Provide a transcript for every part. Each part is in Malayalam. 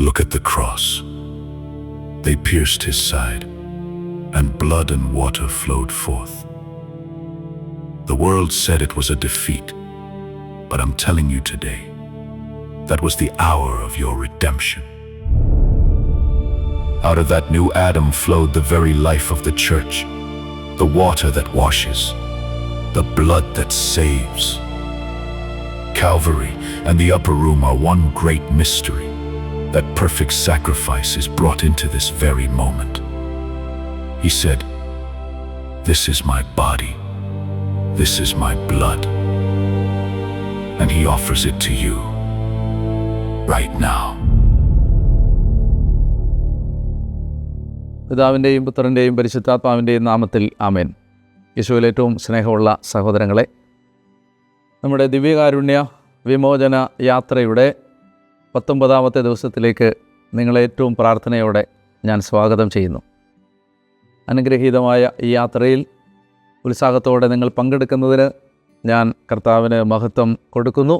Look at the cross. They pierced his side, and blood and water flowed forth. The world said it was a defeat, but I'm telling you today, that was the hour of your redemption. Out of that new Adam flowed the very life of the church, the water that washes, the blood that saves. Calvary and the upper room are one great mystery. That perfect sacrifice is brought into this very moment. He said, "This is my body, this is my blood," and he offers it to you right now. പിതാവിൻ്റെയും പുത്രൻ്റെയും പരിശുദ്ധാത്മാവിൻ്റെയും നാമത്തിൽ ആമേൻ. യേശുവിൽ ഏറ്റവും സ്നേഹമുള്ള സഹോദരങ്ങളെ, നമ്മുടെ ദിവ്യകാരുണ്യ വിമോചന യാത്രയുടെ 19ാമത്തെ ദിവസത്തിലേക്ക് നിങ്ങളെ ഏറ്റവും പ്രാർത്ഥനയോടെ ഞാൻ സ്വാഗതം ചെയ്യുന്നു. അനുഗ്രഹീതമായ ഈ യാത്രയിൽ ഉത്സാഹത്തോടെ നിങ്ങൾ പങ്കെടുക്കുന്നതിന് ഞാൻ കർത്താവിന് മഹത്വം കൊടുക്കുന്നു.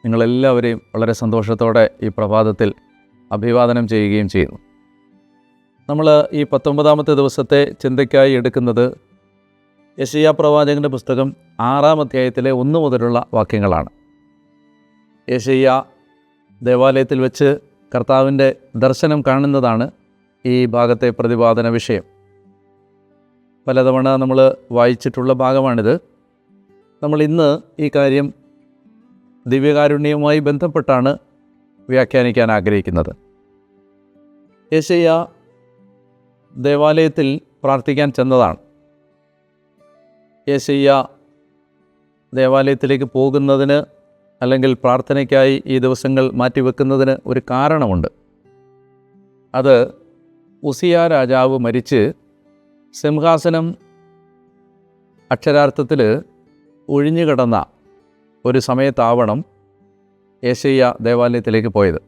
നിങ്ങളെല്ലാവരെയും വളരെ സന്തോഷത്തോടെ ഈ പ്രഭാതത്തിൽ അഭിവാദനം ചെയ്യുകയും ചെയ്യുന്നു. നമ്മൾ ഈ 19ാമത്തെ ദിവസത്തെ ചിന്തയ്ക്കായി എടുക്കുന്നത് യെശയ്യാ പ്രവാചകൻ്റെ പുസ്തകം 6-ാം അധ്യായത്തിലെ 1 മുതലുള്ള വാക്യങ്ങളാണ്. യെശയ്യാ ദേവാലയത്തിൽ വെച്ച് കർത്താവിൻ്റെ ദർശനം കാണുന്നതാണ് ഈ ഭാഗത്തെ പ്രതിപാദന വിഷയം. പലതവണ നമ്മൾ വായിച്ചിട്ടുള്ള ഭാഗമാണിത്. നമ്മൾ ഇന്ന് ഈ കാര്യം ദിവ്യകാരുണ്യവുമായി ബന്ധപ്പെട്ടാണ് വ്യാഖ്യാനിക്കാൻ ആഗ്രഹിക്കുന്നത്. യെശയ്യാ ദേവാലയത്തിൽ പ്രാർത്ഥിക്കാൻ ചെന്നതാണ്. യെശയ്യാ ദേവാലയത്തിലേക്ക് പോകുന്നതിന് അല്ലെങ്കിൽ പ്രാർത്ഥനയ്ക്കായി ഈ ദിവസങ്ങൾ മാറ്റിവെക്കുന്നതിന് ഒരു കാരണമുണ്ട്. അത് ഉസിയ രാജാവ് മരിച്ച് സിംഹാസനം അക്ഷരാർത്ഥത്തിൽ ഒഴിഞ്ഞുകിടന്ന ഒരു സമയത്താവണം യെശയ്യാ ദേവാലയത്തിലേക്ക് പോയത്.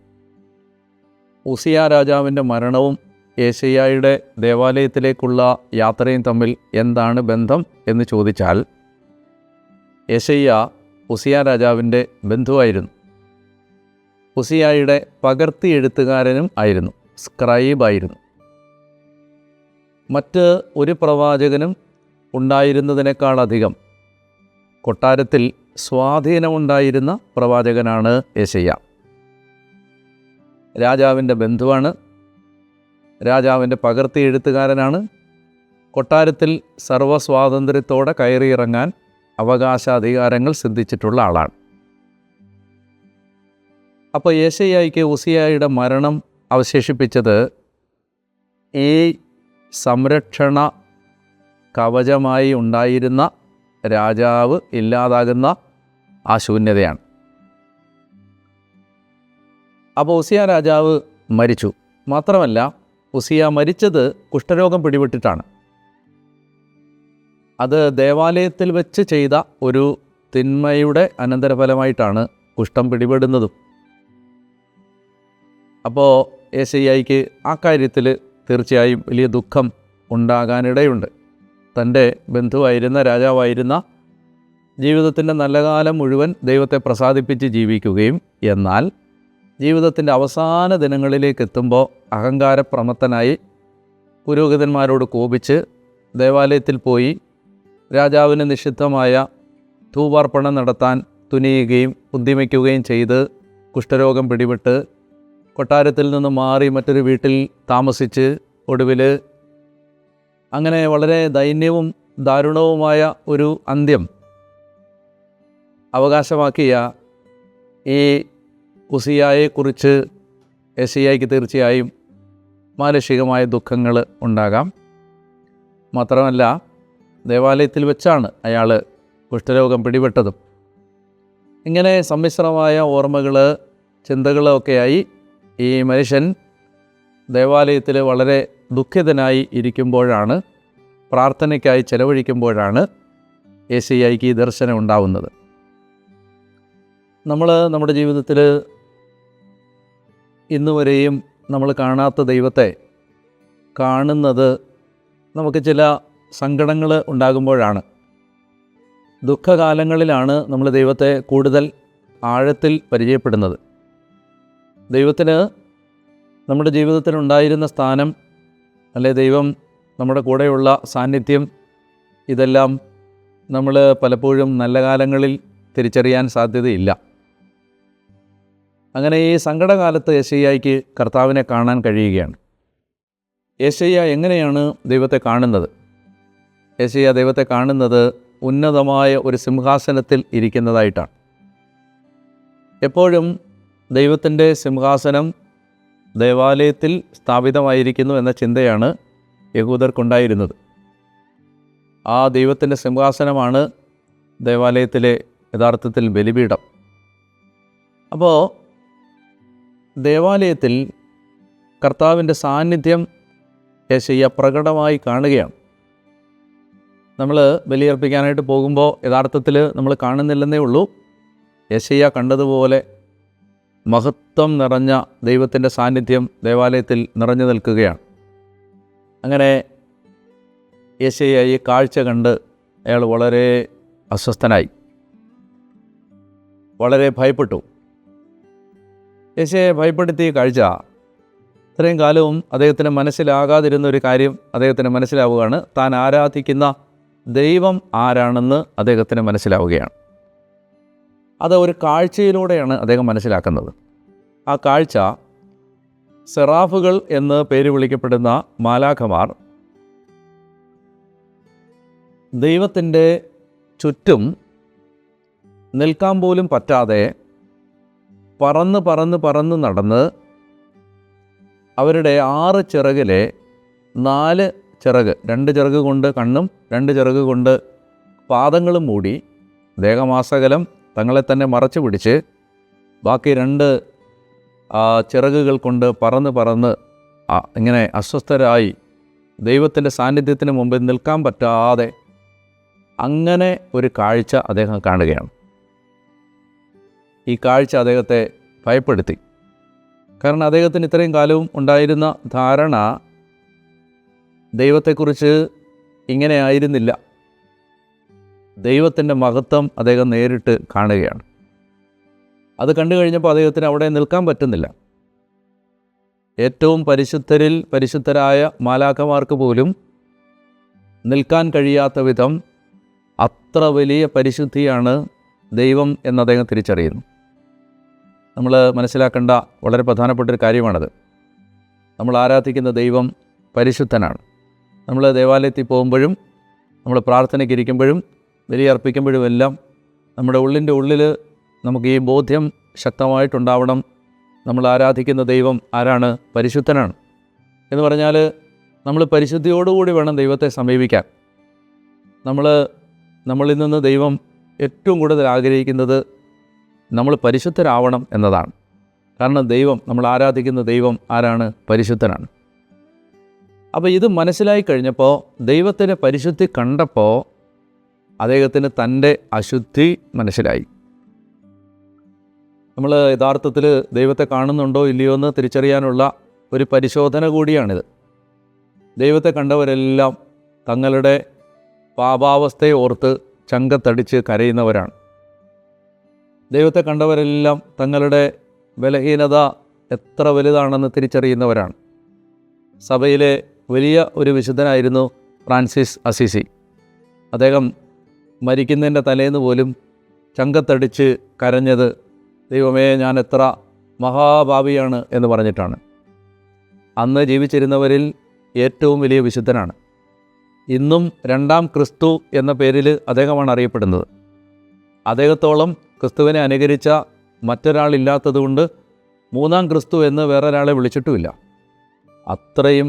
ഉസിയ രാജാവിൻ്റെ മരണവും യെശയ്യായുടെ ദേവാലയത്തിലേക്കുള്ള യാത്രയും തമ്മിൽ എന്താണ് ബന്ധം എന്ന് ചോദിച്ചാൽ, യെശയ്യാ ഉസിയ രാജാവിൻ്റെ ബന്ധുവായിരുന്നു. ഉസിയായുടെ പകർത്തി എഴുത്തുകാരനും ആയിരുന്നു, സ്ക്രൈബായിരുന്നു. മറ്റ് ഒരു പ്രവാചകനും ഉണ്ടായിരുന്നതിനേക്കാളധികം കൊട്ടാരത്തിൽ സ്വാധീനമുണ്ടായിരുന്ന പ്രവാചകനാണ് യെശയ്യാ. രാജാവിൻ്റെ ബന്ധുവാണ്, രാജാവിൻ്റെ പകർത്തി എഴുത്തുകാരനാണ്, കൊട്ടാരത്തിൽ സർവ്വസ്വാതന്ത്ര്യത്തോടെ കയറിയിറങ്ങാൻ അവകാശാധികാരങ്ങൾ സിദ്ധിച്ചിട്ടുള്ള ആളാണ്. അപ്പോൾ യെശയ്യായ്ക്ക് ഉസിയായുടെ മരണം അവശേഷിപ്പിച്ചത് ഈ സംരക്ഷണ കവചമായി ഉണ്ടായിരുന്ന രാജാവ് ഇല്ലാതാകുന്ന ആ ശൂന്യതയാണ്. അപ്പോൾ ഉസിയ രാജാവ് മരിച്ചു. മാത്രമല്ല, ഉസിയ മരിച്ചത് കുഷ്ഠരോഗം പിടിപെട്ടിട്ടാണ്. അത് ദേവാലയത്തിൽ വെച്ച് ചെയ്ത ഒരു തിന്മയുടെ അനന്തരഫലമായിട്ടാണ് കുഷ്ഠം പിടിപെടുന്നതും. അപ്പോൾ യെശയ്യായ്ക്ക് ആ കാര്യത്തിൽ തീർച്ചയായും വലിയ ദുഃഖം ഉണ്ടാകാനിടയുണ്ട്. തൻ്റെ ബന്ധുവായിരുന്ന രാജാവായിരുന്ന ജീവിതത്തിൻ്റെ നല്ല കാലം മുഴുവൻ ദൈവത്തെ പ്രസാദിപ്പിച്ച് ജീവിക്കുകയും എന്നാൽ ജീവിതത്തിൻ്റെ അവസാന ദിനങ്ങളിലേക്ക് എത്തുമ്പോൾ അഹങ്കാരപ്രമത്തനായി പുരോഹിതന്മാരോട് കോപിച്ച് ദേവാലയത്തിൽ പോയി രാജാവിന് നിഷിദ്ധമായ ധൂപാർപ്പണം നടത്താൻ തുനിയുകയും ഉദ്യമിക്കുകയും ചെയ്ത് കുഷ്ഠരോഗം പിടിപെട്ട് കൊട്ടാരത്തിൽ നിന്ന് മാറി മറ്റൊരു വീട്ടിൽ താമസിച്ച് ഒടുവിൽ അങ്ങനെ വളരെ ദൈന്യവും ദാരുണവുമായ ഒരു അന്ത്യം അവകാശമാക്കിയ ഈ ഉസിയായെക്കുറിച്ച് യെശയ്യായ്ക്ക് തീർച്ചയായും മാനുഷികമായ ദുഃഖങ്ങൾ ഉണ്ടാകാം. മാത്രമല്ല, ദേവാലയത്തിൽ വെച്ചാണ് അയാൾ കുഷ്ഠരോഗം പിടിപെട്ടതും. ഇങ്ങനെ സമ്മിശ്രമായ ഓർമ്മകൾ, ചിന്തകളൊക്കെയായി ഈ മനുഷ്യൻ ദേവാലയത്തിൽ വളരെ ദുഃഖിതനായി ഇരിക്കുമ്പോഴാണ്, പ്രാർത്ഥനയ്ക്കായി ചെലവഴിക്കുമ്പോഴാണ് യെശയ്യായ്ക്ക് ഈ ദർശനം ഉണ്ടാവുന്നത്. നമ്മൾ നമ്മുടെ ജീവിതത്തിൽ ഇന്നുവരെയും നമ്മൾ കാണാത്ത ദൈവത്തെ കാണുന്നത് നമുക്ക് ചില സങ്കടങ്ങൾ ഉണ്ടാകുമ്പോഴാണ്. ദുഃഖകാലങ്ങളിലാണ് നമ്മൾ ദൈവത്തെ കൂടുതൽ ആഴത്തിൽ പരിചയപ്പെടുന്നത്. ദൈവത്തിന് നമ്മുടെ ജീവിതത്തിലുണ്ടായിരുന്ന സ്ഥാനം, അല്ലെ ദൈവം നമ്മുടെ കൂടെയുള്ള സാന്നിധ്യം, ഇതെല്ലാം നമ്മൾ പലപ്പോഴും നല്ല കാലങ്ങളിൽ തിരിച്ചറിയാൻ സാധ്യതയില്ല. അങ്ങനെ ഈ സങ്കടകാലത്ത് യെശയ്യായ്ക്ക് കർത്താവിനെ കാണാൻ കഴിയുകയാണ്. യെശയ്യാ എങ്ങനെയാണ് ദൈവത്തെ കാണുന്നത്? യെശയ്യാ ദൈവത്തെ കാണുന്നത് ഉന്നതമായ ഒരു സിംഹാസനത്തിൽ ഇരിക്കുന്നതായിട്ടാണ്. എപ്പോഴും ദൈവത്തിൻ്റെ സിംഹാസനം ദേവാലയത്തിൽ സ്ഥാപിതമായിരിക്കുന്നു എന്ന ചിന്തയാണ് യഹൂദർക്കുണ്ടായിരുന്നത്. ആ ദൈവത്തിൻ്റെ സിംഹാസനമാണ് ദേവാലയത്തിലെ യഥാർത്ഥത്തിൽ ബലിപീഠം. അപ്പോൾ ദേവാലയത്തിൽ കർത്താവിൻ്റെ സാന്നിധ്യം യെശയ്യാ പ്രകടമായി കാണുകയാണ്. നമ്മൾ ബലിയർപ്പിക്കാനായിട്ട് പോകുമ്പോൾ യഥാർത്ഥത്തിൽ നമ്മൾ കാണുന്നില്ലെന്നേ ഉള്ളൂ. യെശയ്യാ കണ്ടതുപോലെ മഹത്വം നിറഞ്ഞ ദൈവത്തിൻ്റെ സാന്നിധ്യം ദേവാലയത്തിൽ നിറഞ്ഞു നിൽക്കുകയാണ്. അങ്ങനെ യെശയ്യാ ഈ കാഴ്ച കണ്ട് അയാൾ വളരെ അസ്വസ്ഥനായി, വളരെ ഭയപ്പെട്ടു. യെശയ്യായെ ഭയപ്പെടുത്തിയ കാഴ്ച ഇത്രയും കാലവും അദ്ദേഹത്തിന് മനസ്സിലാകാതിരുന്ന ഒരു കാര്യം അദ്ദേഹത്തിന് മനസ്സിലാവുകയാണ്. താൻ ആരാധിക്കുന്ന ദൈവം ആരാണെന്ന് അദ്ദേഹത്തിന് മനസ്സിലാവുകയാണ്. അത് ഒരു കാഴ്ചയിലൂടെയാണ് അദ്ദേഹം മനസ്സിലാക്കുന്നത്. ആ കാഴ്ച സെറാഫുകൾ എന്ന് പേര് വിളിക്കപ്പെടുന്ന മാലാഖമാർ ദൈവത്തിൻ്റെ ചുറ്റും നിൽക്കാൻ പോലും പറ്റാതെ പറന്ന് പറന്ന് പറന്ന് നടന്ന് അവരുടെ 6 ചിറകിലെ 4 ചിറക്, 2 ചിറക് കൊണ്ട് കണ്ണും 2 ചിറക് കൊണ്ട് പാദങ്ങളും മൂടി ദേഹമാസകലം തങ്ങളെ തന്നെ മറച്ചു പിടിച്ച് ബാക്കി 2 ചിറകുകൾ കൊണ്ട് പറന്ന് പറന്ന് ഇങ്ങനെ അസ്വസ്ഥരായി ദൈവത്തിൻ്റെ സാന്നിധ്യത്തിന് മുമ്പിൽ നിൽക്കാൻ പറ്റാതെ അങ്ങനെ ഒരു കാഴ്ച അദ്ദേഹം കാണുകയാണ്. ഈ കാഴ്ച അദ്ദേഹത്തെ ഭയപ്പെടുത്തി. കാരണം അദ്ദേഹത്തിന് ഇത്രയും കാലവും ഉണ്ടായിരുന്ന ധാരണ ദൈവത്തെക്കുറിച്ച് ഇങ്ങനെ ആയിരുന്നില്ല. ദൈവത്തിൻ്റെ മഹത്വം അദ്ദേഹം നേരിട്ട് കാണുകയാണ്. അത് കണ്ടു കഴിഞ്ഞപ്പോൾ അദ്ദേഹത്തിന് അവിടെ നിൽക്കാൻ പറ്റുന്നില്ല. ഏറ്റവും പരിശുദ്ധരിൽ പരിശുദ്ധരായ മാലാഖമാർക്ക് പോലും നിൽക്കാൻ കഴിയാത്ത വിധം അത്ര വലിയ പരിശുദ്ധിയാണ് ദൈവം എന്ന് അദ്ദേഹം തിരിച്ചറിയുന്നു. നമ്മൾ മനസ്സിലാക്കേണ്ട വളരെ പ്രധാനപ്പെട്ടൊരു കാര്യമാണത്. നമ്മൾ ആരാധിക്കുന്ന ദൈവം പരിശുദ്ധനാണ്. നമ്മൾ ദേവാലയത്തിൽ പോകുമ്പോഴും നമ്മൾ പ്രാർത്ഥനയ്ക്ക് ഇരിക്കുമ്പോഴും ബലിയർപ്പിക്കുമ്പോഴുമെല്ലാം നമ്മുടെ ഉള്ളിൻ്റെ ഉള്ളിൽ നമുക്ക് ഈ ബോധ്യം ശക്തമായിട്ടുണ്ടാവണം. നമ്മൾ ആരാധിക്കുന്ന ദൈവം ആരാണ്? പരിശുദ്ധനാണ്. എന്ന് പറഞ്ഞാൽ നമ്മൾ പരിശുദ്ധിയോടുകൂടി വേണം ദൈവത്തെ സമീപിക്കാൻ. നമ്മളിൽ നിന്ന് ദൈവം ഏറ്റവും കൂടുതൽ ആഗ്രഹിക്കുന്നത് നമ്മൾ പരിശുദ്ധരാവണം എന്നതാണ്. കാരണം ദൈവം, നമ്മൾ ആരാധിക്കുന്ന ദൈവം ആരാണ്? പരിശുദ്ധനാണ്. അപ്പോൾ ഇത് മനസ്സിലായി കഴിഞ്ഞപ്പോൾ, ദൈവത്തിൻ്റെ പരിശുദ്ധി കണ്ടപ്പോൾ അദ്ദേഹത്തിന് തൻ്റെ അശുദ്ധി മനസ്സിലായി. നമ്മൾ യഥാർത്ഥത്തിൽ ദൈവത്തെ കാണുന്നുണ്ടോ ഇല്ലയോ എന്ന് തിരിച്ചറിയാനുള്ള ഒരു പരിശോധന കൂടിയാണിത്. ദൈവത്തെ കണ്ടവരെല്ലാം തങ്ങളുടെ പാപാവസ്ഥയെ ഓർത്ത് ചങ്കത്തടിച്ച് കരയുന്നവരാണ്. ദൈവത്തെ കണ്ടവരെല്ലാം തങ്ങളുടെ ബലഹീനത എത്ര വലുതാണെന്ന് തിരിച്ചറിയുന്നവരാണ്. സഭയിലെ വലിയ ഒരു വിശുദ്ധനായിരുന്നു ഫ്രാൻസിസ് അസീസി. അദ്ദേഹം മരിക്കുന്നതിൻ്റെ തലേന്ന് പോലും ചങ്കത്തടിച്ച് കരഞ്ഞത് ദൈവമേ ഞാൻ എത്ര മഹാഭാവിയാണ് എന്ന് പറഞ്ഞിട്ടാണ്. അന്ന് ജീവിച്ചിരുന്നവരിൽ ഏറ്റവും വലിയ വിശുദ്ധനാണ്. ഇന്നും 2ാം ക്രിസ്തു എന്ന പേരിൽ അദ്ദേഹമാണ് അറിയപ്പെടുന്നത്. അദ്ദേഹത്തോളം ക്രിസ്തുവിനെ അനുകരിച്ച മറ്റൊരാളില്ലാത്തതുകൊണ്ട് 3ാം ക്രിസ്തു എന്ന് വേറൊരാളെ വിളിച്ചിട്ടുമില്ല. അത്രയും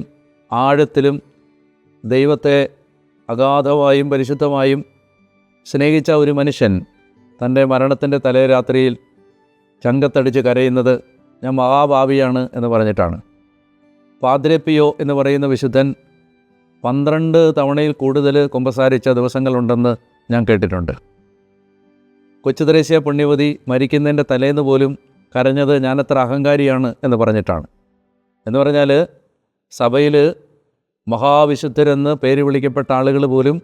ആഴത്തിലും ദൈവത്തെ അഗാധമായും പരിശുദ്ധമായും സ്നേഹിച്ച ഒരു മനുഷ്യൻ തൻ്റെ മരണത്തിൻ്റെ തലേ രാത്രിയിൽ ചങ്കത്തടിച്ച് കരയുന്നത് ഞാൻ മഹാഭാവിയാണ് എന്ന് പറഞ്ഞിട്ടാണ്. പാദ്രെ പിയോ എന്ന് പറയുന്ന വിശുദ്ധൻ 12 തവണയിൽ കൂടുതൽ കുമ്പസാരിച്ച ദിവസങ്ങളുണ്ടെന്ന് ഞാൻ കേട്ടിട്ടുണ്ട്. കൊച്ചു ത്രേസ്യ പുണ്യവതി മരിക്കുന്നതിൻ്റെ തലേന്ന് പോലും കരഞ്ഞത് ഞാനെത്ര അഹങ്കാരിയാണ് എന്ന് പറഞ്ഞിട്ടാണ്. എന്ന് പറഞ്ഞാൽ സഭയിൽ മഹാവിശുദ്ധരെന്ന് പേര് വിളിക്കപ്പെട്ട ആളുകൾ പോലും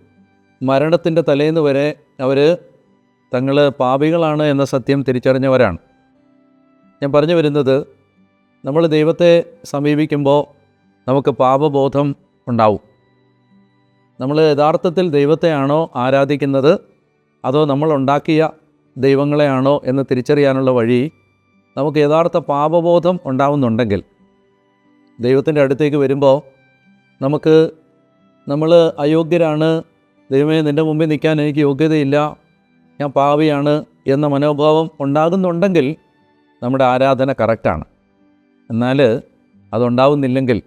മരണത്തിൻ്റെ തലേന്ന് വരെ അവർ തങ്ങൾ പാപികളാണ് എന്ന സത്യം തിരിച്ചറിഞ്ഞവരാണ്. ഞാൻ പറഞ്ഞു വരുന്നത്, നമ്മൾ ദൈവത്തെ സമീപിക്കുമ്പോൾ നമുക്ക് പാപബോധം ഉണ്ടാവും. നമ്മൾ യഥാർത്ഥത്തിൽ ദൈവത്തെയാണോ ആരാധിക്കുന്നത് അതോ നമ്മളുണ്ടാക്കിയ ദൈവങ്ങളെയാണോ എന്ന് തിരിച്ചറിയാനുള്ള വഴി നമുക്ക് യഥാർത്ഥ പാപബോധം ഉണ്ടാവുന്നുണ്ടെങ്കിൽ ദൈവത്തിൻ്റെ അടുത്തേക്ക് വരുമ്പോൾ നമ്മൾ അയോഗ്യരാണ്, ദൈവമേ നിൻ്റെ മുമ്പിൽ നിൽക്കാൻ എനിക്ക് യോഗ്യതയില്ല, ഞാൻ പാപിയാണ് എന്ന മനോഭാവം ഉണ്ടാകുന്നുണ്ടെങ്കിൽ നമ്മുടെ ആരാധന കറക്റ്റാണ്. എന്നാൽ അതുണ്ടാവുന്നില്ലെങ്കിൽ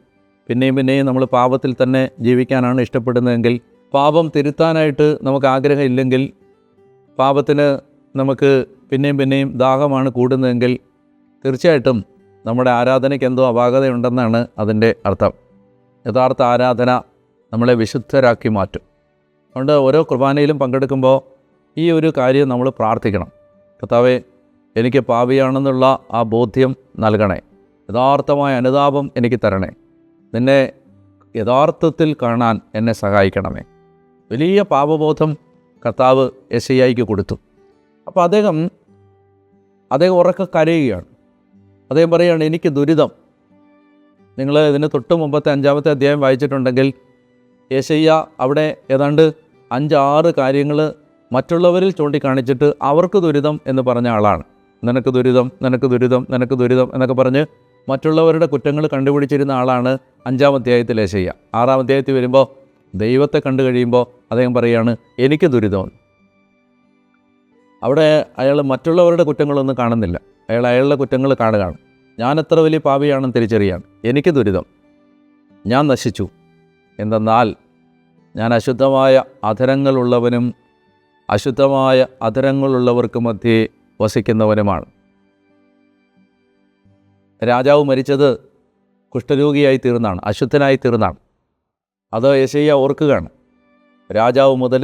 പിന്നെയും നമ്മൾ പാപത്തിൽ തന്നെ ജീവിക്കാനാണ് ഇഷ്ടപ്പെടുന്നതെങ്കിൽ, പാപം തിരുത്താനായിട്ട് നമുക്ക് ആഗ്രഹമില്ലെങ്കിൽ, പാപത്തിന് നമുക്ക് പിന്നെയും ദാഹമാണ് കൂടുന്നതെങ്കിൽ തീർച്ചയായിട്ടും നമ്മുടെ ആരാധനയ്ക്ക് എന്തോ അപാകതയുണ്ടെന്നാണ് അതിൻ്റെ അർത്ഥം. യഥാർത്ഥ ആരാധന നമ്മളെ വിശുദ്ധരാക്കി മാറ്റും. അതുകൊണ്ട് ഓരോ കുർബാനയിലും പങ്കെടുക്കുമ്പോൾ ഈ ഒരു കാര്യം നമ്മൾ പ്രാർത്ഥിക്കണം. കർത്താവേ, എനിക്ക് പാപിയാണെന്നുള്ള ആ ബോധ്യം നൽകണേ, യഥാർത്ഥമായ അനുതാപം എനിക്ക് തരണേ, നിന്നെ യഥാർത്ഥത്തിൽ കാണാൻ എന്നെ സഹായിക്കണമേ. വലിയ പാപബോധം കർത്താവ് യെശയ്യായ്ക്ക് കൊടുത്തു. അപ്പോൾ അദ്ദേഹം ഉറക്കെ കരയുകയാണ്. അദ്ദേഹം പറയുകയാണ്, എനിക്ക് ദുരിതം. നിങ്ങൾ ഇതിന് തൊട്ട് മുമ്പത്തെ 5-ാമത്തെ അധ്യായം വായിച്ചിട്ടുണ്ടെങ്കിൽ യെശയ്യ അവിടെ ഏതാണ്ട് 5-6 കാര്യങ്ങൾ മറ്റുള്ളവരിൽ ചൂണ്ടിക്കാണിച്ചിട്ട് അവർക്ക് ദുരിതം എന്ന് പറഞ്ഞ ആളാണ്. നിനക്ക് ദുരിതം, നിനക്ക് ദുരിതം, നിനക്ക് ദുരിതം എന്നൊക്കെ പറഞ്ഞ് മറ്റുള്ളവരുടെ കുറ്റങ്ങൾ കണ്ടുപിടിച്ചിരുന്ന ആളാണ് 5-ാം അധ്യായത്തിൽ യെശയ്യ. 6-ാം അധ്യായത്തിൽ വരുമ്പോൾ ദൈവത്തെ കണ്ടു കഴിയുമ്പോൾ അദ്ദേഹം പറയുകയാണ്, എനിക്ക് ദുരിതം. അവിടെ അയാൾ മറ്റുള്ളവരുടെ കുറ്റങ്ങളൊന്നും കാണുന്നില്ല, അയാളുടെ കുറ്റങ്ങൾ കാണുകയാണ്. ഞാൻ എത്ര വലിയ പാപിയാണെന്ന് തിരിച്ചറിയാണ്. എനിക്ക് ദുരിതം, ഞാൻ നശിച്ചു, എന്തെന്നാൽ ഞാൻ അശുദ്ധമായ അധരങ്ങളുള്ളവനും അശുദ്ധമായ അധരങ്ങളുള്ളവർക്ക് മധ്യേ വസിക്കുന്നവനുമാണ്. രാജാവ് മരിച്ചത് കുഷ്ഠരോഗിയായി തീർന്നാണ്, അശുദ്ധനായി തീർന്നാണ്. അത് യെശയ്യ ഓർക്കുകയാണ്. രാജാവ് മുതൽ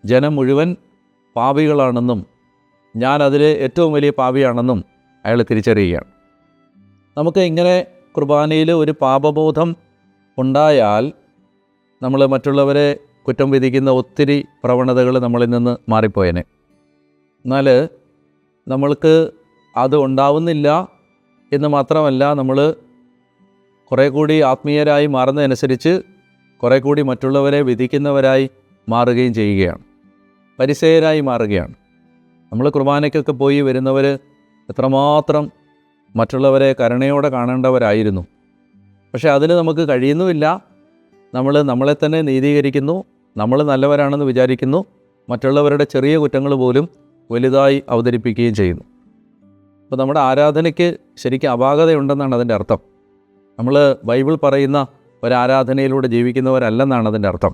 ജനം മുഴുവൻ പാപികളാണെന്നും ഞാൻ അതിൽ ഏറ്റവും വലിയ പാപിയാണെന്നും അയാൾ തിരിച്ചറിയുകയാണ്. നമുക്ക് ഇങ്ങനെ കുർബാനയിൽ ഒരു പാപബോധം ഉണ്ടായാൽ നമ്മൾ മറ്റുള്ളവരെ കുറ്റം വിധിക്കുന്ന ഒത്തിരി പ്രവണതകൾ നമ്മളിൽ നിന്ന് മാറിപ്പോയേനെ. എന്നാൽ നമ്മൾക്ക് അത് ഉണ്ടാവുന്നില്ല എന്ന് മാത്രമല്ല, നമ്മൾ കുറേ കൂടി ആത്മീയരായി മാറുന്നതനുസരിച്ച് കുറേ കൂടി മറ്റുള്ളവരെ വിധിക്കുന്നവരായി മാറുകയും ചെയ്യുകയാണ്, പരിസേയരായി മാറുകയാണ്. നമ്മൾ കുർബാനയ്ക്കൊക്കെ പോയി വരുന്നവർ എത്രമാത്രം മറ്റുള്ളവരെ കരുണയോടെ കാണേണ്ടവരായിരുന്നു. പക്ഷേ അതിന് നമുക്ക് കഴിയുന്നുമില്ല. നമ്മളെ തന്നെ നീതീകരിക്കുന്നു, നമ്മൾ നല്ലവരാണെന്ന് വിചാരിക്കുന്നു, മറ്റുള്ളവരുടെ ചെറിയ കുറ്റങ്ങൾ പോലും വലുതായി അവതരിപ്പിക്കുകയും ചെയ്യുന്നു. അപ്പോൾ നമ്മുടെ ആരാധനയ്ക്ക് ശരിക്കും അപാകതയുണ്ടെന്നാണ് അതിൻ്റെ അർത്ഥം. നമ്മൾ ബൈബിൾ പറയുന്ന ഒരാരാധനയിലൂടെ ജീവിക്കുന്നവരല്ലെന്നാണ് അതിൻ്റെ അർത്ഥം.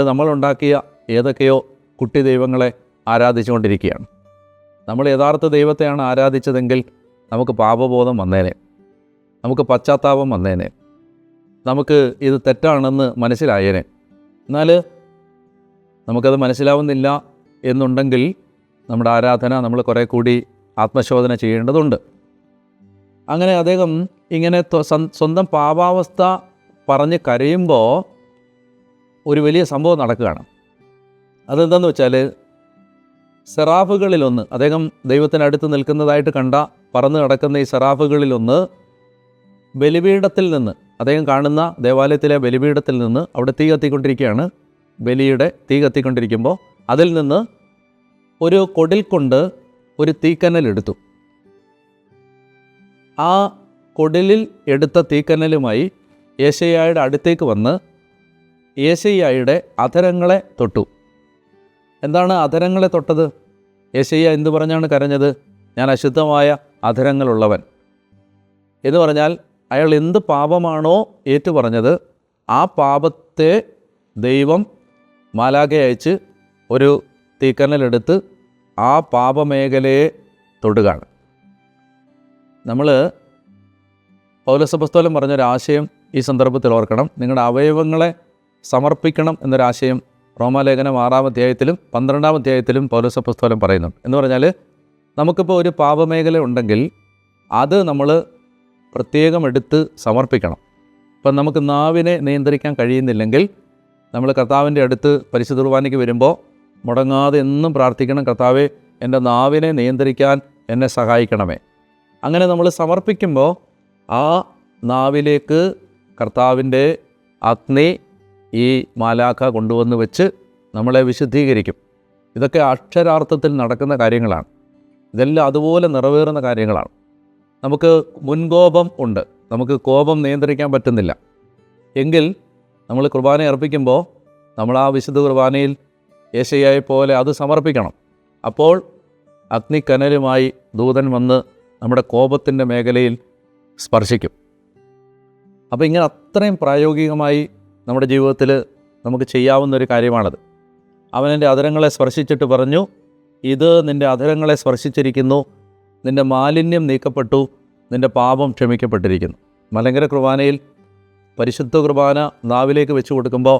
നമ്മളുണ്ടാക്കിയ ഏതൊക്കെയോ കുട്ടി ദൈവങ്ങളെ ആരാധിച്ചുകൊണ്ടിരിക്കുകയാണ്. നമ്മൾ യഥാർത്ഥ ദൈവത്തെയാണ് ആരാധിച്ചതെങ്കിൽ നമുക്ക് പാപബോധം വന്നേനെ, നമുക്ക് പശ്ചാത്താപം വന്നേനെ, നമുക്ക് ഇത് തെറ്റാണെന്ന് മനസ്സിലായേനെ. എന്നാൽ നമുക്കത് മനസ്സിലാവുന്നില്ല എന്നുണ്ടെങ്കിൽ നമ്മുടെ ആരാധന നമ്മൾ കുറേ കൂടി ആത്മശോധന ചെയ്യേണ്ടതുണ്ട്. അങ്ങനെ അദ്ദേഹം ഇങ്ങനെ സ്വന്തം പാപാവസ്ഥ പറഞ്ഞ് കരയുമ്പോൾ ഒരു വലിയ സംഭവം നടക്കുകയാണ്. അതെന്താണെന്ന് വെച്ചാൽ, സെറാഫുകളിലൊന്ന്, അദ്ദേഹം ദൈവത്തിനടുത്ത് നിൽക്കുന്നതായിട്ട് കണ്ട പറന്ന് കിടക്കുന്ന ഈ സെറാഫുകളിലൊന്ന് ബലിപീഠത്തിൽ നിന്ന്, അദ്ദേഹം കാണുന്ന ദേവാലയത്തിലെ ബലിപീഠത്തിൽ നിന്ന് അവിടെ തീ കത്തിക്കൊണ്ടിരിക്കുകയാണ്. ബലിയുടെ തീ കത്തിക്കൊണ്ടിരിക്കുമ്പോൾ അതിൽ നിന്ന് ഒരു കൊടിൽ കൊണ്ട് ഒരു തീക്കനലെടുത്തു. ആ കൊടിലിൽ എടുത്ത തീക്കനലുമായി യെശയ്യായുടെ അടുത്തേക്ക് വന്ന് യെശയ്യായുടെ അധരങ്ങളെ തൊട്ടു. എന്താണ് അധരങ്ങളെ തൊട്ടത്? യെശയ്യ എന്തു പറഞ്ഞാണ് കരഞ്ഞത്? ഞാൻ അശുദ്ധമായ അധരങ്ങളുള്ളവൻ എന്ന് പറഞ്ഞാൽ അയാൾ എന്ത് പാപമാണോ ഏറ്റുപറഞ്ഞത് ആ പാപത്തെ ദൈവം മാലാഖ അയച്ച് ഒരു തീക്കനലെടുത്ത് ആ പാപമേഖലയെ തൊടുകയാണ്. നമ്മൾ പൗലോസപ്പോസ്തലൻ പറഞ്ഞൊരാശയം ഈ സന്ദർഭത്തിൽ ഓർക്കണം. നിങ്ങളുടെ അവയവങ്ങളെ സമർപ്പിക്കണം എന്നൊരാശയം റോമാലേഖനം 6-ാം അധ്യായത്തിലും 12-ാം അധ്യായത്തിലും പൗലോസപ്പോസ്തലൻ പറയുന്നുണ്ട്. എന്ന് പറഞ്ഞാൽ നമുക്കിപ്പോൾ ഒരു പാപമേഖല ഉണ്ടെങ്കിൽ അത് നമ്മൾ പ്രത്യേകം എടുത്ത് സമർപ്പിക്കണം. ഇപ്പം നമുക്ക് നാവിനെ നിയന്ത്രിക്കാൻ കഴിയുന്നില്ലെങ്കിൽ നമ്മൾ കർത്താവിൻ്റെ അടുത്ത് പരിശുദ്ധ കുർബാനയ്ക്ക് വരുമ്പോൾ മുടങ്ങാതെ എന്നും പ്രാർത്ഥിക്കണം, കർത്താവേ എൻ്റെ നാവിനെ നിയന്ത്രിക്കാൻ എന്നെ സഹായിക്കണമേ. അങ്ങനെ നമ്മൾ സമർപ്പിക്കുമ്പോൾ ആ നാവിലേക്ക് കർത്താവിൻ്റെ അഗ്നി ഈ മാലാഖ കൊണ്ടുവന്ന് വെച്ച് നമ്മളെ വിശുദ്ധീകരിക്കും. ഇതൊക്കെ അക്ഷരാർത്ഥത്തിൽ നടക്കുന്ന കാര്യങ്ങളാണ്. ഇതെല്ലാം അതുപോലെ നിറവേറുന്ന കാര്യങ്ങളാണ്. നമുക്ക് മുൻകോപം ഉണ്ട്, നമുക്ക് കോപം നിയന്ത്രിക്കാൻ പറ്റുന്നില്ല. എങ്കിൽ നമ്മൾ കുർബാന അർപ്പിക്കുമ്പോൾ നമ്മൾ ആ വിശുദ്ധ കുർബാനയിൽ യേശയ്യായെ പോലെ അത് സമർപ്പിക്കണം. അപ്പോൾ അഗ്നിക്കനലുമായി ദൂതൻ വന്ന് നമ്മുടെ കോപത്തിൻ്റെ മേഖലയിൽ സ്പർശിക്കും. അപ്പോൾ ഇങ്ങനെ അത്രയും പ്രായോഗികമായി നമ്മുടെ ജീവിതത്തിൽ നമുക്ക് ചെയ്യാവുന്നൊരു കാര്യമാണത്. അവൻ എൻ്റെ അധരങ്ങളെ സ്പർശിച്ചിട്ട് പറഞ്ഞു, ഇത് നിൻ്റെ അധരങ്ങളെ സ്പർശിച്ചിരിക്കുന്നു, നിൻ്റെ മാലിന്യം നീക്കപ്പെട്ടു, നിൻ്റെ പാപം ക്ഷമിക്കപ്പെട്ടിരിക്കുന്നു. മലങ്കര കുർബാനയിൽ പരിശുദ്ധ കുർബാന നാവിലേക്ക് വെച്ച് കൊടുക്കുമ്പോൾ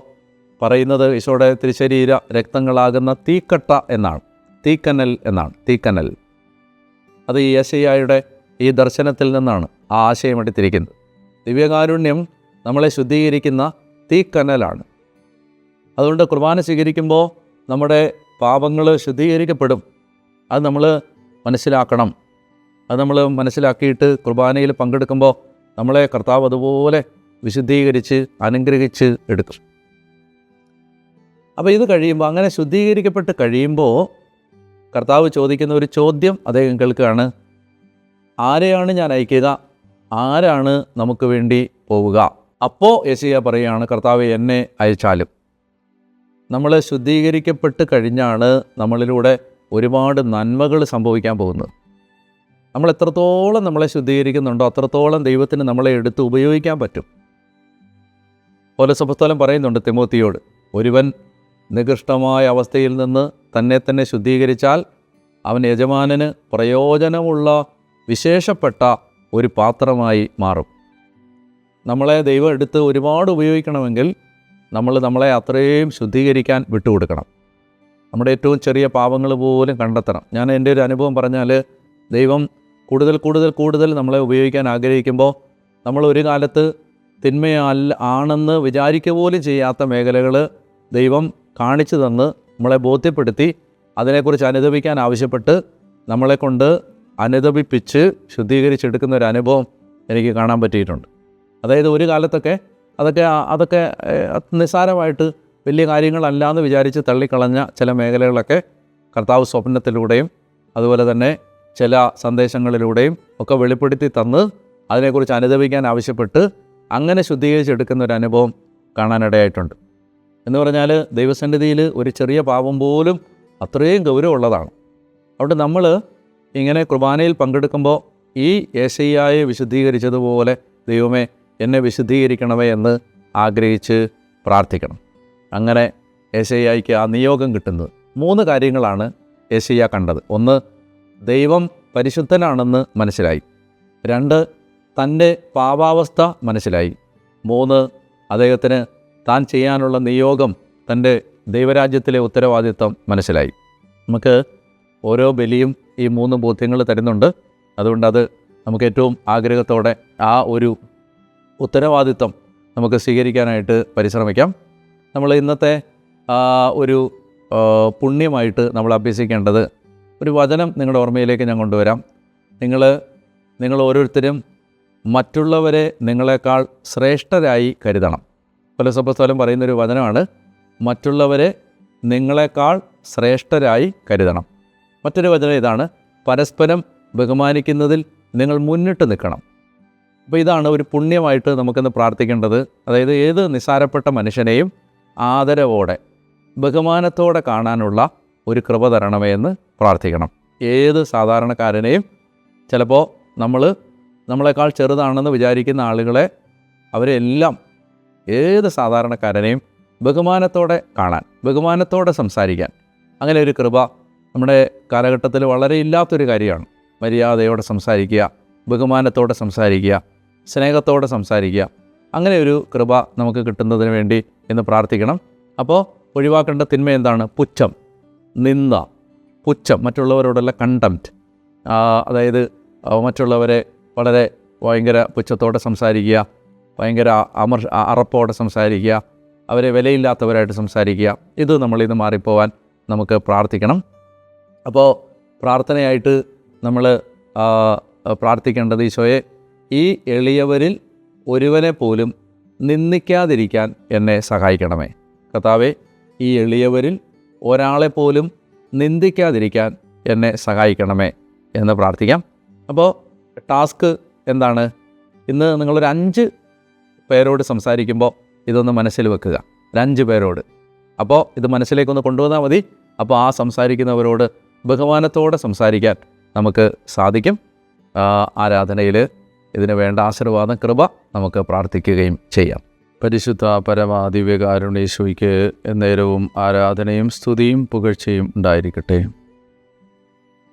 പറയുന്നത് ഈശോയുടെ തിരുശരീര രക്തങ്ങളാകുന്ന തീക്കട്ട എന്നാണ്, തീക്കനൽ എന്നാണ്. തീക്കനൽ അത് ഈ യേശയ്യായുടെ ഈ ദർശനത്തിൽ നിന്നാണ് ആ ആശയം എടുത്തിരിക്കുന്നത്. ദിവ്യകാരുണ്യം നമ്മളെ ശുദ്ധീകരിക്കുന്ന തീക്കനലാണ്. അതുകൊണ്ട് കുർബാന സ്വീകരിക്കുമ്പോൾ നമ്മുടെ പാപങ്ങൾ ശുദ്ധീകരിക്കപ്പെടും. അത് നമ്മൾ മനസ്സിലാക്കണം. അത് നമ്മൾ മനസ്സിലാക്കിയിട്ട് കുർബാനയിൽ പങ്കെടുക്കുമ്പോൾ നമ്മളെ കർത്താവ് അതുപോലെ വിശുദ്ധീകരിച്ച് അനുഗ്രഹിച്ച് എടുക്കും. അപ്പോൾ ഇത് കഴിയുമ്പോൾ, അങ്ങനെ ശുദ്ധീകരിക്കപ്പെട്ട് കഴിയുമ്പോൾ കർത്താവ് ചോദിക്കുന്ന ഒരു ചോദ്യം അദ്ദേഹം കേൾക്കുകയാണ്, ആരെയാണ് ഞാൻ അയക്കുക, ആരാണ് നമുക്ക് വേണ്ടി പോവുക? അപ്പോൾ യെശയ്യാ പറയുകയാണ്, കർത്താവേ എന്നെ അയച്ചാലും. നമ്മൾ ശുദ്ധീകരിക്കപ്പെട്ട് കഴിഞ്ഞാണ് നമ്മളിലൂടെ ഒരുപാട് നന്മകൾ സംഭവിക്കാൻ പോകുന്നത്. നമ്മൾ എത്രത്തോളം നമ്മളെ ശുദ്ധീകരിക്കുന്നുണ്ടോ അത്രത്തോളം ദൈവത്തിന് നമ്മളെ എടുത്ത് ഉപയോഗിക്കാൻ പറ്റും. പൗലോസ് അപ്പോസ്തലൻ പറയുന്നുണ്ട് തിമോത്തിയോട്, ഒരുവൻ നികൃഷ്ടമായ അവസ്ഥയിൽ നിന്ന് തന്നെ തന്നെ ശുദ്ധീകരിച്ചാൽ അവൻ യജമാനന് പ്രയോജനമുള്ള വിശേഷപ്പെട്ട ഒരു പാത്രമായി മാറും. നമ്മളെ ദൈവം എടുത്ത് ഒരുപാട് ഉപയോഗിക്കണമെങ്കിൽ നമ്മളെ അത്രയും ശുദ്ധീകരിക്കാൻ വിട്ടുകൊടുക്കണം. നമ്മുടെ ഏറ്റവും ചെറിയ പാപങ്ങൾ പോലും കണ്ടെത്തണം. ഞാൻ എൻ്റെ ഒരു അനുഭവം പറഞ്ഞാൽ, ദൈവം കൂടുതൽ നമ്മളെ ഉപയോഗിക്കാൻ ആഗ്രഹിക്കുമ്പോൾ നമ്മൾ ഒരു കാലത്ത് ആണെന്ന് വിചാരിക്കുക പോലും ചെയ്യാത്ത മേഖലകൾ ദൈവം കാണിച്ചു തന്ന് നമ്മളെ ബോധ്യപ്പെടുത്തി അതിനെക്കുറിച്ച് അനുദപിക്കാൻ ആവശ്യപ്പെട്ട് നമ്മളെ കൊണ്ട് അനുദപിപ്പിച്ച് ശുദ്ധീകരിച്ചെടുക്കുന്ന ഒരു അനുഭവം എനിക്ക് കാണാൻ പറ്റിയിട്ടുണ്ട്. അതായത് ഒരു കാലത്തൊക്കെ അതൊക്കെ നിസ്സാരമായിട്ട് വലിയ കാര്യങ്ങളല്ലാന്ന് വിചാരിച്ച് തള്ളിക്കളഞ്ഞ ചില മേഖലകളൊക്കെ കർത്താവ് സ്വപ്നത്തിലൂടെയും അതുപോലെ തന്നെ ചില സന്ദേശങ്ങളിലൂടെയും ഒക്കെ വെളിപ്പെടുത്തി തന്ന് അതിനെക്കുറിച്ച് അനുദപിക്കാൻ ആവശ്യപ്പെട്ട് അങ്ങനെ ശുദ്ധീകരിച്ചെടുക്കുന്ന ഒരു അനുഭവം കാണാനിടയായിട്ടുണ്ട്. എന്ന് പറഞ്ഞാൽ ദൈവസന്നിധിയിൽ ഒരു ചെറിയ പാപം പോലും അത്രയും ഗൗരവമുള്ളതാണ്. അതുകൊണ്ട് നമ്മൾ ഇങ്ങനെ കുർബാനയിൽ പങ്കെടുക്കുമ്പോൾ ഈ യേശയ്യായെ വിശുദ്ധീകരിച്ചതുപോലെ ദൈവമേ എന്നെ വിശുദ്ധീകരിക്കണമേ എന്ന് ആഗ്രഹിച്ച് പ്രാർത്ഥിക്കണം. അങ്ങനെ യേശയ്യായ്ക്ക് ആ നിയോഗം കിട്ടുന്നത് 3 കാര്യങ്ങളാണ് യേശയ്യാ കണ്ടത്. 1, ദൈവം പരിശുദ്ധനാണെന്ന് മനസ്സിലായി. 2, തൻ്റെ പാപാവസ്ഥ മനസ്സിലായി. 3, അദ്ദേഹത്തിന് താൻ ചെയ്യാനുള്ള നിയോഗം, തൻ്റെ ദൈവരാജ്യത്തിലെ ഉത്തരവാദിത്വം മനസ്സിലായി. നമുക്ക് ഓരോ ബലിയും ഈ 3 ബോധ്യങ്ങൾ തരുന്നുണ്ട്. അതുകൊണ്ട് അത് നമുക്ക് ഏറ്റവും ആഗ്രഹത്തോടെ ആ ഒരു ഉത്തരവാദിത്വം നമുക്ക് സ്വീകരിക്കാനായിട്ട് പരിശ്രമിക്കാം. നമ്മൾ ഇന്നത്തെ ഒരു പുണ്യമായിട്ട് നമ്മൾ അഭ്യസിക്കേണ്ടത് ഒരു വചനം നിങ്ങളുടെ ഓർമ്മയിലേക്ക് ഞാൻ കൊണ്ടുവരാം. നിങ്ങൾ ഓരോരുത്തരും മറ്റുള്ളവരെ നിങ്ങളെക്കാൾ ശ്രേഷ്ഠരായി കരുതണം. പൗലോസ് അപ്പോസ്തലൻ പറയുന്നൊരു വചനമാണ്, മറ്റുള്ളവരെ നിങ്ങളെക്കാൾ ശ്രേഷ്ഠരായി കരുതണം. മറ്റൊരു വചനം ഇതാണ്, പരസ്പരം ബഹുമാനിക്കുന്നതിൽ നിങ്ങൾ മുന്നിട്ട് നിൽക്കണം. അപ്പോൾ ഇതാണ് ഒരു പുണ്യമായിട്ട് നമുക്കിന്ന് പ്രാർത്ഥിക്കേണ്ടത്. അതായത് ഏത് നിസ്സാരപ്പെട്ട മനുഷ്യനെയും ആദരവോടെ ബഹുമാനത്തോടെ കാണാനുള്ള ഒരു കൃപ തരണമേ എന്ന് പ്രാർത്ഥിക്കണം. ഏത് സാധാരണക്കാരനെയും, ചിലപ്പോൾ നമ്മളെക്കാൾ ചെറുതാണെന്ന് വിചാരിക്കുന്ന ആളുകളെ, അവരെല്ലാം, ഏത് സാധാരണക്കാരനെയും ബഹുമാനത്തോടെ കാണാൻ, ബഹുമാനത്തോടെ സംസാരിക്കാൻ, അങ്ങനെ ഒരു കൃപ നമ്മുടെ കാലഘട്ടത്തിൽ വളരെ ഇല്ലാത്തൊരു കാര്യമാണ്. മര്യാദയോടെ സംസാരിക്കുക, ബഹുമാനത്തോടെ സംസാരിക്കുക, സ്നേഹത്തോടെ സംസാരിക്കുക, അങ്ങനെ ഒരു കൃപ നമുക്ക് കിട്ടുന്നതിന് വേണ്ടി ഇന്ന് പ്രാർത്ഥിക്കണം. അപ്പോൾ ഒഴിവാക്കേണ്ട തിന്മ എന്താണ്? പുച്ഛം, നിന്ദ, പുച്ഛം, മറ്റുള്ളവരോടുള്ള കണ്ടംപ്റ്റ്. അതായത് മറ്റുള്ളവരെ വളരെ ഭയങ്കര പുച്ഛത്തോടെ സംസാരിക്കുക, ഭയങ്കര അറപ്പോടെ സംസാരിക്കുക, അവരെ വിലയില്ലാത്തവരായിട്ട് സംസാരിക്കുക. ഇത് നമ്മളിന്ന് മാറിപ്പോവാൻ നമുക്ക് പ്രാർത്ഥിക്കണം. അപ്പോൾ പ്രാർത്ഥനയായിട്ട് നമ്മൾ പ്രാർത്ഥിക്കേണ്ടത്, ഈശോയെ ഈ എളിയവരിൽ ഒരുവനെ പോലും നിന്ദിക്കാതിരിക്കാൻ എന്നെ സഹായിക്കണമേ. കർത്താവേ, ഈ എളിയവരിൽ ഒരാളെപ്പോലും നിന്ദിക്കാതിരിക്കാൻ എന്നെ സഹായിക്കണമേ എന്ന് പ്രാർത്ഥിക്കാം. അപ്പോൾ ടാസ്ക് എന്താണ്? ഇന്ന് നിങ്ങളൊരു 5 പേരോട് സംസാരിക്കുമ്പോൾ ഇതൊന്ന് മനസ്സിൽ വെക്കുക. 5 പേരോട്. അപ്പോൾ ഇത് മനസ്സിലേക്കൊന്ന് കൊണ്ടുവന്നാൽ മതി. അപ്പോൾ ആ സംസാരിക്കുന്നവരോട് ബഹുമാനത്തോടെ സംസാരിക്കാൻ നമുക്ക് സാധിക്കും. ആരാധനയിൽ ഇതിന് വേണ്ട ആശീർവാദം, കൃപ നമുക്ക് പ്രാർത്ഥിക്കുകയും ചെയ്യാം. പരിശുദ്ധ പരമാദിവ്യകാരുണ്യേശോയ്ക്ക് എന്നേരവും ആരാധനയും സ്തുതിയും പുകഴ്ചയും ഉണ്ടായിരിക്കട്ടെ.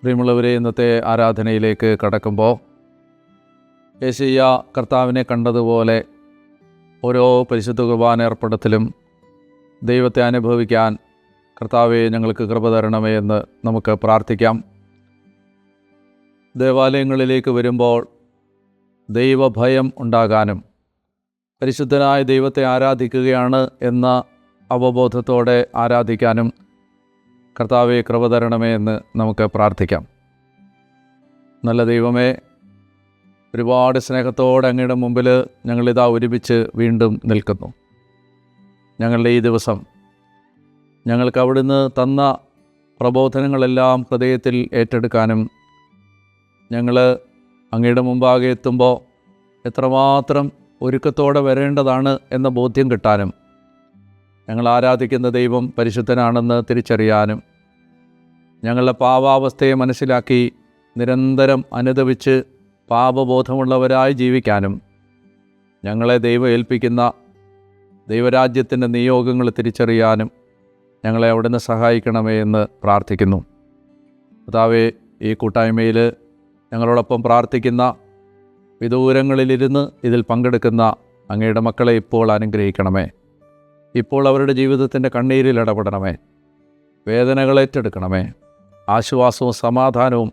പ്രിയമുള്ളവരെ, ഇന്നത്തെ ആരാധനയിലേക്ക് കടക്കുമ്പോൾ യേശയ്യ കർത്താവിനെ കണ്ടതുപോലെ ഓരോ പരിശുദ്ധ കുർബാന ഏർപ്പെടത്തിലും ദൈവത്തെ അനുഭവിക്കാൻ കർത്താവെ ഞങ്ങൾക്ക് കൃപ തരണമേ എന്ന് നമുക്ക് പ്രാർത്ഥിക്കാം. ദേവാലയങ്ങളിലേക്ക് വരുമ്പോൾ ദൈവഭയം ഉണ്ടാകാനും പരിശുദ്ധനായ ദൈവത്തെ ആരാധിക്കുകയാണ് എന്ന അവബോധത്തോടെ ആരാധിക്കാനും കർത്താവെ കൃപ തരണമേ എന്ന് നമുക്ക് പ്രാർത്ഥിക്കാം. നല്ല ദൈവമേ, ഒരുപാട് സ്നേഹത്തോടെ അങ്ങയുടെ മുമ്പിൽ ഞങ്ങളിതാ ഒരുമിച്ച് വീണ്ടും നിൽക്കുന്നു. ഞങ്ങളുടെ ഈ ദിവസം ഞങ്ങൾക്ക് അവിടുന്ന് തന്ന പ്രബോധനങ്ങളെല്ലാം ഹൃദയത്തിൽ ഏറ്റെടുക്കാനും ഞങ്ങൾ അങ്ങയുടെ മുമ്പാകെ എത്തുമ്പോൾ എത്രമാത്രം ഒരുക്കത്തോടെ വരേണ്ടതാണ് എന്ന ബോധ്യം കിട്ടാനും ഞങ്ങൾ ആരാധിക്കുന്ന ദൈവം പരിശുദ്ധനാണെന്ന് തിരിച്ചറിയാനും ഞങ്ങളുടെ പാപാവസ്ഥയെ മനസ്സിലാക്കി നിരന്തരം അനുദപിച്ച് പാപബോധമുള്ളവരായി ജീവിക്കാനും ഞങ്ങളെ ദൈവം ഏൽപ്പിക്കുന്ന ദൈവരാജ്യത്തിൻ്റെ നിയോഗങ്ങൾ തിരിച്ചറിയാനും ഞങ്ങളെ അവിടുന്ന് സഹായിക്കണമേ എന്ന് പ്രാർത്ഥിക്കുന്നു. കർത്താവേ, ഈ കൂട്ടായ്മയിൽ ഞങ്ങളോടൊപ്പം പ്രാർത്ഥിക്കുന്ന വിദൂരങ്ങളിലിരുന്ന് ഇതിൽ പങ്കെടുക്കുന്ന അങ്ങയുടെ മക്കളെ ഇപ്പോൾ അനുഗ്രഹിക്കണമേ. ഇപ്പോൾ അവരുടെ ജീവിതത്തിൻ്റെ കണ്ണീരിൽ ഇടപെടണമേ. വേദനകൾ ഏറ്റെടുക്കണമേ. ആശ്വാസവും സമാധാനവും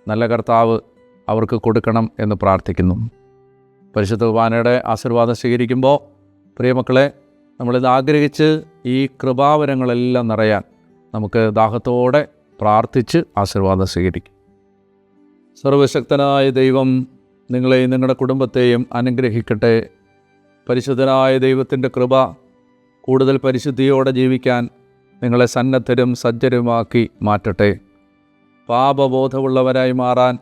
നല്ല കർത്താവ് അവർക്ക് കൊടുക്കണം എന്ന് പ്രാർത്ഥിക്കുന്നു. പരിശുദ്ധ കുർബാനയുടെ ആശീർവാദം സ്വീകരിക്കുമ്പോൾ പ്രിയമക്കളെ, നമ്മളിത് ആഗ്രഹിച്ച് ഈ കൃപാവരങ്ങളെല്ലാം നിറയാൻ നമുക്ക് ദാഹത്തോടെ പ്രാർത്ഥിച്ച് ആശീർവാദം സ്വീകരിക്കും. സർവശക്തനായ ദൈവം നിങ്ങളെയും നിങ്ങളുടെ കുടുംബത്തെയും അനുഗ്രഹിക്കട്ടെ. പരിശുദ്ധനായ ദൈവത്തിൻ്റെ കൃപ കൂടുതൽ പരിശുദ്ധിയോടെ ജീവിക്കാൻ നിങ്ങളെ സന്നദ്ധരും സജ്ജരുമാക്കി മാറ്റട്ടെ. പാപബോധമുള്ളവരായി മാറാൻ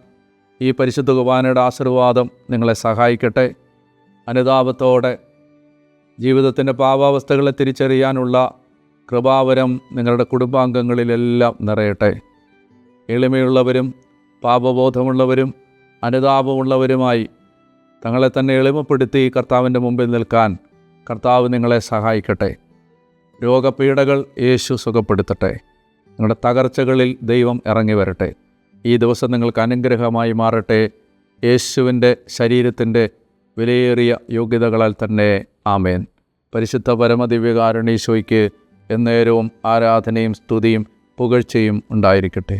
ഈ പരിശുദ്ധ കുർബാനയുടെ ആശീർവാദം നിങ്ങളെ സഹായിക്കട്ടെ. അനുതാപത്തോടെ ജീവിതത്തിൻ്റെ പാപാവസ്ഥകളെ തിരിച്ചറിയാനുള്ള കൃപാവരം നിങ്ങളുടെ കുടുംബാംഗങ്ങളിലെല്ലാം നിറയട്ടെ. എളിമയുള്ളവരും പാപബോധമുള്ളവരും അനുതാപമുള്ളവരുമായി തങ്ങളെ തന്നെ എളിമപ്പെടുത്തി കർത്താവിൻ്റെ മുമ്പിൽ നിൽക്കാൻ കർത്താവ് നിങ്ങളെ സഹായിക്കട്ടെ. രോഗപീഠകൾ യേശു സുഖപ്പെടുത്തട്ടെ. നിങ്ങളുടെ തകർച്ചകളിൽ ദൈവം ഇറങ്ങി വരട്ടെ. ഈ ദിവസം നിങ്ങൾക്ക് അനുഗ്രഹമായി മാറട്ടെ. യേശുവിൻ്റെ ശരീരത്തിൻ്റെ വിലയേറിയ യോഗ്യതകളാൽ തന്നെ. ആമേൻ. പരിശുദ്ധ പരമദിവ്യകാരുണ്യേശോയ്ക്ക് എന്നേരവും ആരാധനയും സ്തുതിയും പുകഴ്ചയും ഉണ്ടായിരിക്കട്ടെ.